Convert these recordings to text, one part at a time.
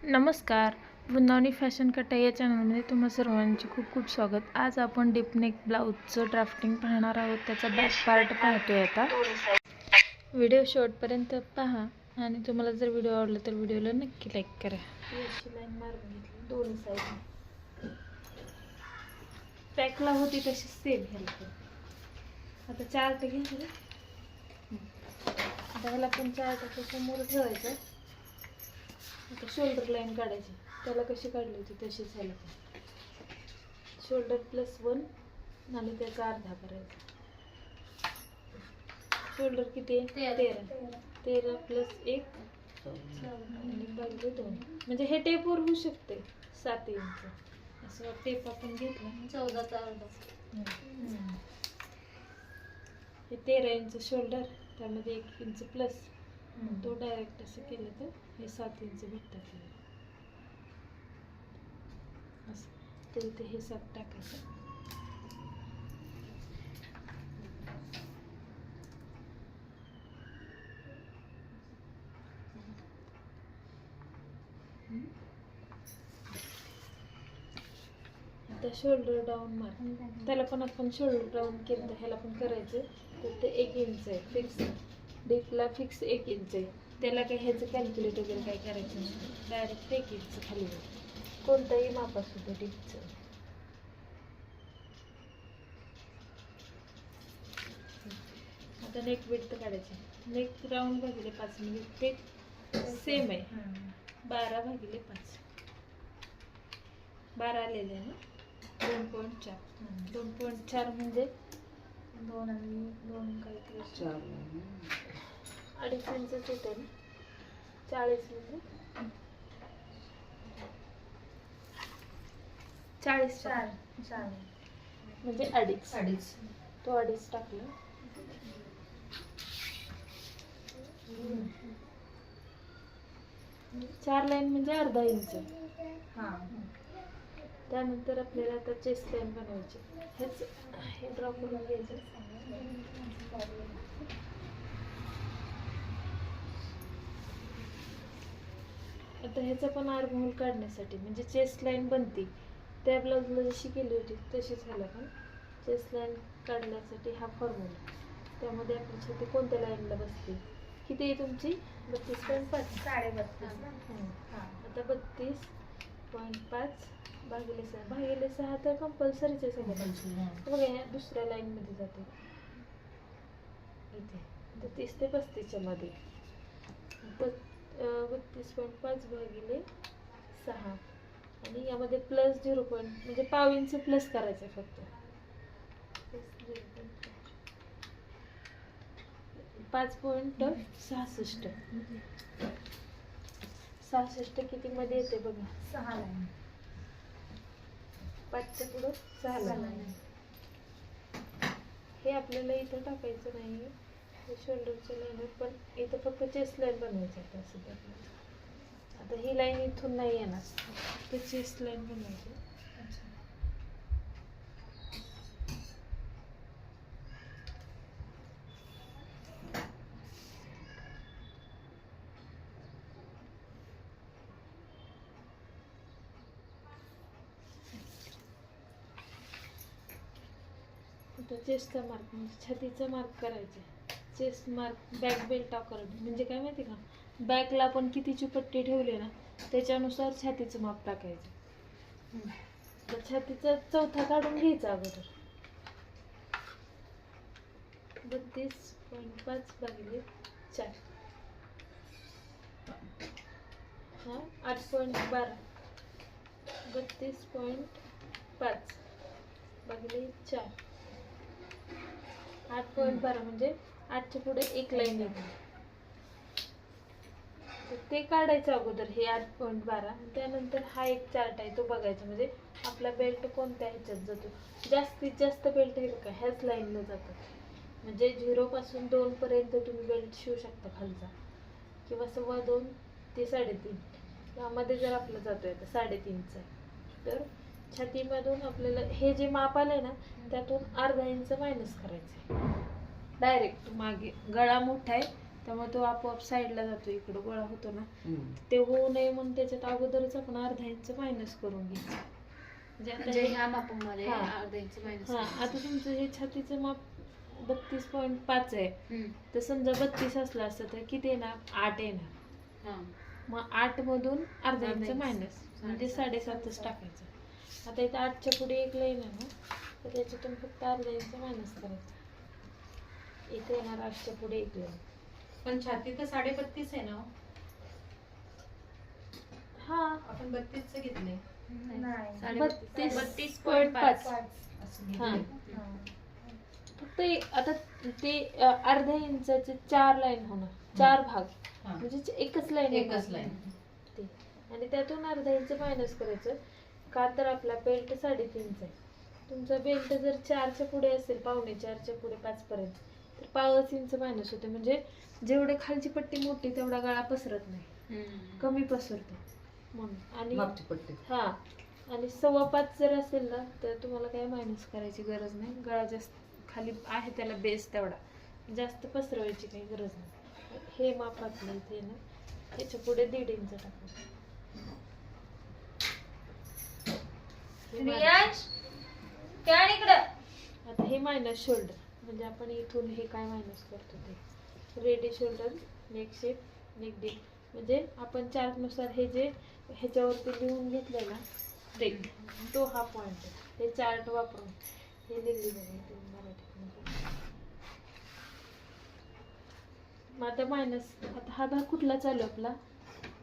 नमस्कार, वृंदावनी फॅशन कट्टा या चॅनलमध्ये तुम्हा सर्वांचे खूप खूप स्वागत. आज आपण डीपनेक ब्लाऊजचं ड्राफ्टिंग पाहणार आहोत. त्याचा बॅक पार्ट पाहतोय आता. व्हिडिओ शेवटपर्यंत पहा आणि तुम्हाला जर व्हिडिओ आवडला तर व्हिडिओला नक्की लाईक करा. अशी लाईन मारून घेतली दोन्ही साईडने. पॅकला होती तशी सेम घ्यायला. आता चार्ट घ्यायचं. आता ह्याला पण चार्टच्या समोर ठेवायचं. आता शोल्डर लाईन काढायची. त्याला कशी काढली होती तशीच ह्याला पण. शोल्डर +1 आणि त्याचा अर्धा करायचा. शोल्डर किती आहे? 13 + 1 आणि बाजूला 2. म्हणजे हे टेपवर होऊ शकते 7 इंच. असं टेप आपण घेतला 14चा अर्धा. हे 13 इंच शोल्डर, त्यामध्ये 1 इंच प्लस. तो डायरेक्ट असं केलं तर हे 7 इंच भेटतात. असं तर इथे हे 7 टाकायचं. आता शोल्डर डाऊन मार्क, त्याला पण आपण शोल्डर डाऊन केलं तर ह्याला पण करायचं. तर ते 1 इंच आहे फिक्स. डीपला फिक्स 1 इंच आहे. त्याला काही ह्याचं कॅल्क्युलेट वगैरे काय करायचं नाही. डायरेक्ट 1 इंच खाली कोणताही माप असू दे डीपचं. आता नेक विड्थ काढायची. नेक राऊंड भागिले 5 म्हणजे ते सेम आहे. 12 भागिले 5. 12 आलेले आहे ना. 2.4. 2.4 म्हणजे 2 आणि 2 काहीतरी 4. 2.5 इंचच होते ना. 40 म्हणजे 40 म्हणजे 2.5. तो 2.5 टाकला. 4 लाईन म्हणजे अर्धा इंच. त्यानंतर आपल्याला आता चेस्ट लाईन बनवायची. हे ड्रॉ करून घ्यायचं. आता ह्याचा पण आर्महोल काढण्यासाठी म्हणजे चेस्ट लाईन बनते त्या ब्लाऊजला जशी केली होती तशीच ह्याला पण चेस्ट लाईन काढण्यासाठी हा फॉर्म्युला. त्यामध्ये आपली छाती कोणत्या लाईनला बसते. किती आहे तुमची? 32.5. 32.5. आता 32.5 भागिले 6 तर कंपल्सरीच आहे सगळं. बघा ह्या दुसऱ्या लाईनमध्ये जाते इथे. तर 30 ते 35च्या मध्ये. 32.5 भागिले 6 आणि यामध्ये +0 म्हणजे पाव इंच प्लस करायचं फक्त. 5.66. 66 किती मध्ये येते बघा. 6 लाईन. 5च्या पुढं 6 लाईन. हे आपल्याला इथं टाकायचं नाही. शोल्डरच्या लाईनवर पण इथं फक्त चेस्ट लाईन बनवायची आहे. असं आता ही लाईन इथून नाही येणार. ते चेस्ट लाईन बनवायची. आता चेस्टचा मार्क म्हणजे छातीचा मार्क करायचा. Chest mark back belt according म्हणजे काय माहिती का, बॅकला आपण कितीची पट्टी ठेवली ना त्याच्यानुसार छातीचं माप टाकायचं. तर छातीचा चौथा काढून घ्यायचा अगोदर. 32.5 भागिले 4. 8.12. 32.5 भागिले 4. 8.12 म्हणजे 8च्या पुढे 1 लाईन येते. ते काढायचं अगोदर हे 8.12. त्यानंतर हा एक चार्ट आहे तो बघायचा. म्हणजे आपला बेल्ट कोणत्या ह्याच्यात जातो. जास्तीत जास्त बेल्ट हे बघा ह्याच लाईनला जातात. म्हणजे 0 पासून 2 पर्यंत तुम्ही बेल्ट शिवू शकता खालचा, किंवा 2.25 ते 3.5. यामध्ये जर आपलं जातोय आता 3.5चा तर छातीमधून आपल्याला हे जे माप आलंय ना त्यातून अर्धा इंच मायनस करायचं. डायरेक्ट मागे गळा मोठा आहे त्यामुळे तो आपोआप साईडला जातो, इकडं गोळा होतो ना. ते होऊ नये म्हणून त्याच्यात अगोदरच आपण अर्धा इंच मायनस करून घ्यायचं. म्हणजे ह्या मापामध्ये अर्धा इंच मायनस. आता तुमचं हे छातीचं माप 32.5 आहे, तर समजा 32 असलं असतं तर किती येणार? 8 येणार. मग 8 मधून अर्धा इंच मायनस म्हणजे 7.5च टाकायचं. आता इथं 8च्या पुढे एक लाईन आहे ना, तर त्याच्यातून फक्त अर्धा इंच मायनस करायचं. इथे येणार 8च्या पुढे एक लाईन. पण छाती तर 32.5 आहे ना. हा, आपण 32च घेतले. 32.5. हा, फक्त आता ते अर्ध्या इंचाचे 4 लाईन होणार, 4 भाग म्हणजे एकच लाईन ते. आणि त्यातून अर्धा इंच मायनस करायचं. का तर आपला बेल्ट 3.5 आहे. तुमचा बेल्ट जर 4च्या पुढे असेल, 4.25च्या पुढे 5 पर्यंत, तर 1.5 इंच मायनस होते. म्हणजे जेवढे खालची पट्टी मोठी तेवढा गळा पसरत नाही, कमी पसरतो म्हणून. आणि हा, आणि 4.25 जर असेल ना, तर तुम्हाला काही मायनस करायची गरज नाही. गळा जास्त खाली आहे, त्याला बेस तेवढा, जास्त पसरवायची काही गरज नाही. हे मापातलं इथे ना, त्याच्या पुढे 1.5 इंच टाकायचं. आता हे मायनस शोल्डर, म्हणजे आपण इथून हे काय मायनस करतो ते ready shoulder, neck shape, neck deep. म्हणजे आपण चार्ट नुसार हे जे ह्याच्यावरती लिहून घेतलंय ना, ते तो हा पॉइंट आहे. हे चार्ट वापरून हे लिहिलेलं आहे मराठीत. मग आता मायनस, आता हा भाग कुठला चालू आपला?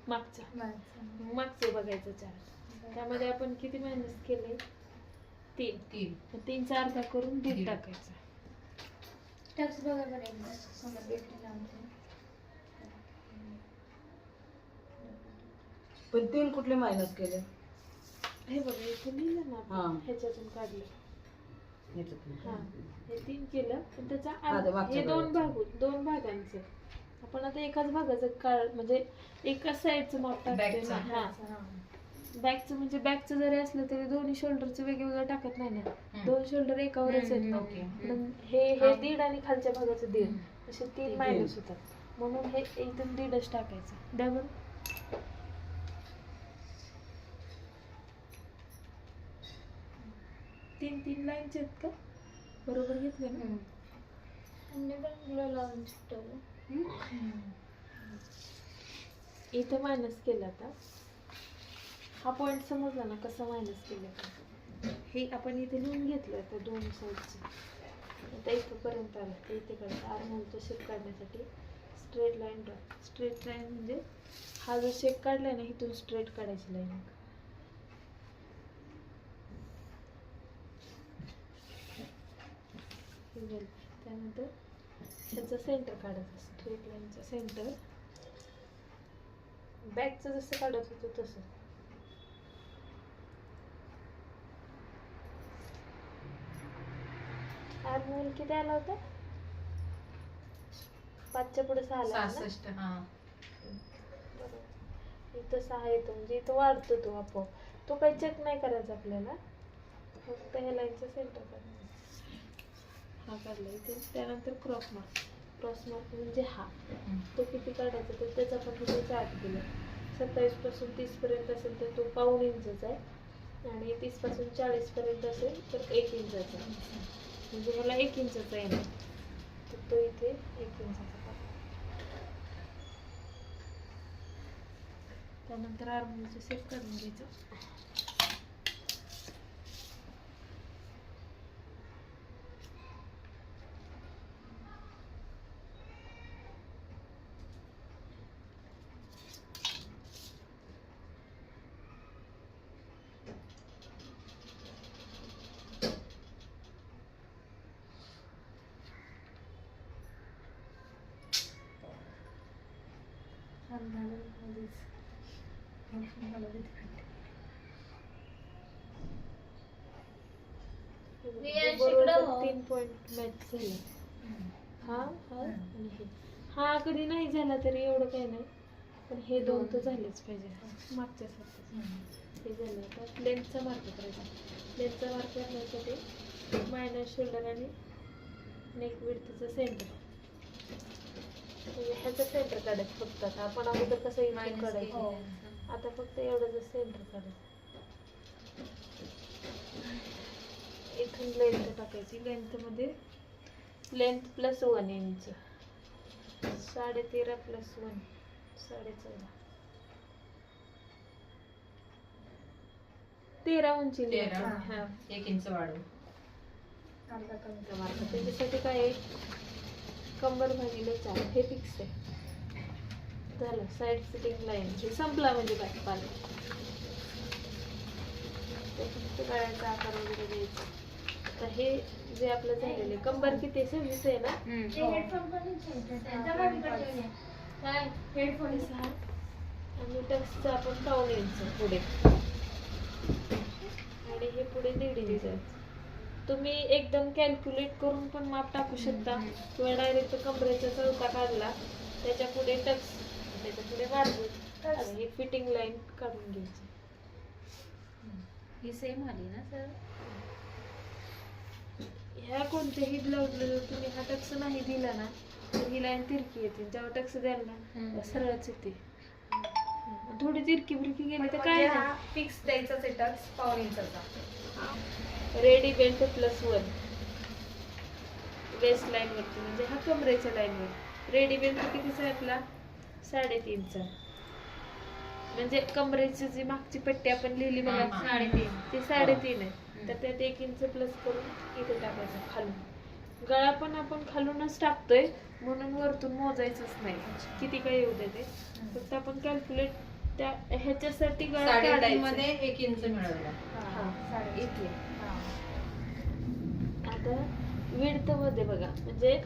मागचे बघायचं चार्ट. त्यामध्ये आपण किती मायनस केले? 3. 3चा अर्धा करून 1.5 टाकायचा. टक्स बघा बरं एकदा समजा भेटली लावते. पण 3 कुठले मायनस केले? हे बघा इथे लिहिलं ना आपण, ह्याच्यातून काढलं. हा, हे 3 केलं, पण त्याचा हे 2 भागांचं आपण आता एकाच भागाचं म्हणजे एकाच साईडचं माप टाकतोय ना. हा, बॅकचं म्हणजे बॅकचं जरी असलं तरी दोन्ही शोल्डरचं वेगवेगळं टाकत नाही ना. 2 शोल्डर एकावरच आहेत ना. हे 1.5 आणि खालच्या भागाचं 1.5 असे 3 मायनस होतात. म्हणून हे इथून 1.5च टाकायचं. द्या बरं. 3 लाईनचे आहेत का? बरोबर घेतले ना. इथं मायनस केलं. आता हा पॉइंट समजला ना कसा मायनस केलं? हे आपण इथे लिहून घेतलं आता 2 साईडचं. आता इथपर्यंत आलं, ते इथे काढायचं. आर्महोलचा शेप काढण्यासाठी straight line draw. Straight line म्हणजे हा जो शेप काढलाय ना, इथून स्ट्रेट काढायची लाईन. त्यानंतर ह्याचं सेंटर काढायचं. स्ट्रेट लाईनचं सेंटर बॅकचं जसं काढत होतं तसं. आर्महोल किती आला होता? 5च्या पुढे 6 आला. 66. इथं 6 येतो, म्हणजे इथं वाढतो तो आपोआप. तो काही चेक नाही करायचा आपल्याला, फक्त ह्या लाईनचं सेंटर काढायचं. हा काढला इथे. त्यानंतर क्रॉस मार्क म्हणजे हा, तो किती काढायचा तर त्याचा पण इथे चार्ट दिला. 27 पासून 30 पर्यंत असेल तर तो 1.5 इंचचा आहे, आणि 30 पासून 40 पर्यंत असेल तर 1 इंचचा आहे. म्हणजे मला 1 इंचचा येणार, तर तो इथे 1 इंचचा. त्यानंतर आर्महोलचं शेप काढून घ्यायचं. बरोबर 3 पॉइंट मॅच झाले. हा आणि हे. हा कधी नाही झाला तरी एवढं काही नाही, पण हे 2 तर झालेच पाहिजे मागच्या सारखं. हे झालं. आता लेंथचा मार्क करायचा. लेंथचा मार्क करण्यासाठी मायनस शोल्डर आणि नेक विड्थचं सेंटर. म्हणजे ह्याचं सेंटर काढायचं फक्त. आता आपण अगोदर कसं इथून Minus काढायचं, केलं. आता फक्त एवढं सेंटर काढायचं. इथून लेंथ टाकायची. लेंथ मध्ये लेंथ प्लस 1 इंच, 13.5 प्लस 1 14.5, 13 उंची लिहायची. हा 1 इंच वाढव. अर्धा कमी. त्याच्यासाठी काय आहे, कंबर भागीले 4 हे फिक्स आहे. झालं. साईड फिटिंग लाईन हे संपला म्हणजे बॅक पार्ट. ते फक्त गळ्याचा आकार वगैरे द्यायचा. आता हे जे आपलं झालेलं आहे, कंबर किती 26 आहे ना, ते हेडफोन पण जमा बिघडले काय हेडफोन 6 आणि टक्सचं आपण 1.5 इंच पुढे आणि हे पुढे 1.5 इंच. तुम्ही एकदम कॅल्क्युलेट करून पण माप टाकू शकता किंवा डायरेक्ट कमरेचा चौका काढला, त्याच्या पुढे टक्स, त्याच्या पुढे मार्जिन आणि ही फिटिंग लाईन काढून घ्यायची. ही सेम आली ना सर. ह्या कोणत्याही ब्लाऊजला जर तुम्ही हा टक्स नाही दिला ना तर ही लाईन तिरकी येते. जेव्हा टक्स द्याल ना सरळच येते. थोडी तिरकी बिरकी गेली तर काय नाही. फिक्स द्यायचाच आहे टक्स 1.5 इंचाचा. Ready belt plus 1 waist line वरती, म्हणजे हा कमरेच्या लाईनवर. रेडी बेल्ट कितीचा आहे आपला 3.5चा, म्हणजे कमरेची जी मागची पट्टी आपण लिहिली बघा 3.5 ती 3.5 आहे. तर त्यात 1 इंच प्लस करून इथे टाकायचं खालून. गळा पण आपण खालूनच टाकतोय म्हणून वरतून मोजायचंच नाही किती काय येऊ दे ते. फक्त आपण कॅल्क्युलेट त्या ह्याच्यासाठी गळा 3.5 काढायचा. मध्ये 1 इंच मिळवला. हा इथे. आता विड्थ मध्ये बघा, म्हणजे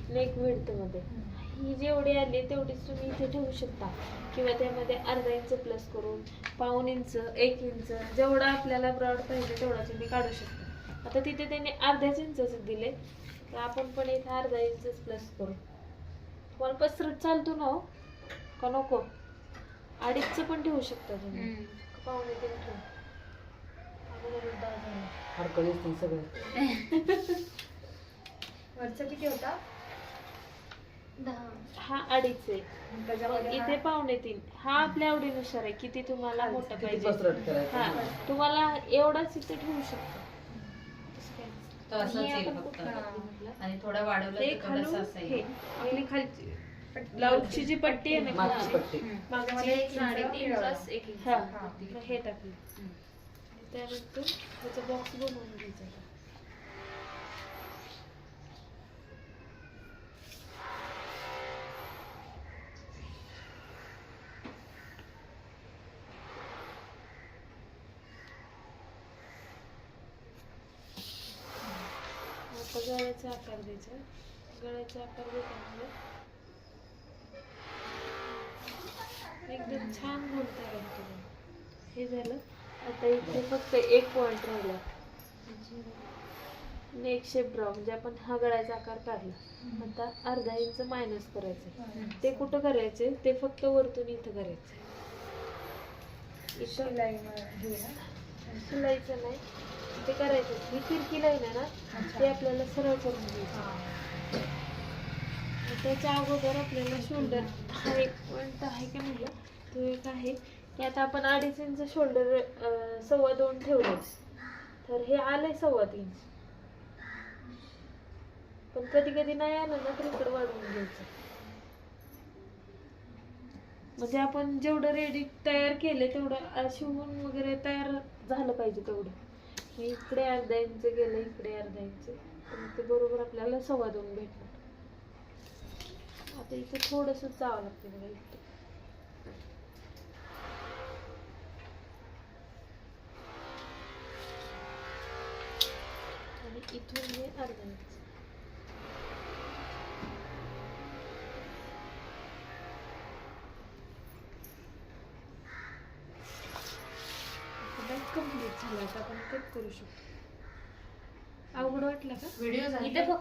नेक विड्थ मध्ये ही जेवढी आली तेवढीच तुम्ही इथे ठेवू शकता किंवा त्यामध्ये अर्धा इंच प्लस करून 1.5 इंच 1 इंच जेवढा आपल्याला ब्रॉड पाहिजे तेवढा तुम्ही काढू शकता. आता तिथे त्यांनी अर्ध्याच इंचच दिले तर आपण पण इथे अर्धा इंचच प्लस करू. तुम्हाला पसरट चालतो ना हो का नको, 2.5चं पण ठेवू शकता तुम्ही. 1.5 ठेवू. हडकं दिसतील सगळं. वरचा किती होता 10. हा 2.5 आहे. मग इथे 1.5 हा आपल्या आवडीनुसार आहे किती तुम्हाला मोठा किती पाहिजे. पसरट करायचं. हा तुम्हाला एवढाच इथे ठेवू शकता. तसं काही नाही. तर असंच हे येईल आपण फक्त. कुठं टाकली म्हटलं? आणि थोडा वाढवला ते तर खालून थोडासा असं हे येईल. आपली खालची ब्लाऊजची जी पट्टी आहे ना मागची खालची, पट्टी. मागची 3.5 प्लस 1 इंच. हा मग हे टाकली. त्यानंतर त्याचा बॉक्स बनवून घ्यायचा. आता गळ्याचा आकार द्यायचा. गळ्याचा आकार देताना एकदम छान घोलता येतो. हे झालं. आता इथे फक्त 1 पॉइंट राहिला. नेक शेप ड्रॉ, म्हणजे आपण हा गळ्याचा आकार काढला. आता अर्धा इंच मायनस करायचं. ते कुठं करायचे, ते फक्त वरतून इथं करायचं. इथं शिलाईचं नाही ते करायचं. ही तिरकी लाईन आहे ना ते आपल्याला सरळ करून घ्यायची. त्याच्या अगोदर आपल्याला शोल्डर हा 1 पॉइंट आहे का म्हटलं तो एक आहे की आता आपण 2.5 इंच शोल्डर 2.25 ठेवले तर हे आलंय 3.25 इंच. पण कधी कधी नाही आलं ना तर इकडे वाढवून घ्यायचं. म्हणजे आपण जेवढं रेडी तयार केले तेवढं शिवून वगैरे तयार झालं पाहिजे तेवढं. मग इकडे अर्धा इंच गेलं, इकडे अर्धा इंच, तर मग ते बरोबर आपल्याला 2.25 भेटणार. आता इथे थोडंसं जावं लागतं बघा इथे. आणि इथून हे अर्धा इंच. कंप्लीट झाला. आता आपण कट करू शकतो. अवघड वाटलं का? व्हिडिओ इथे बघ.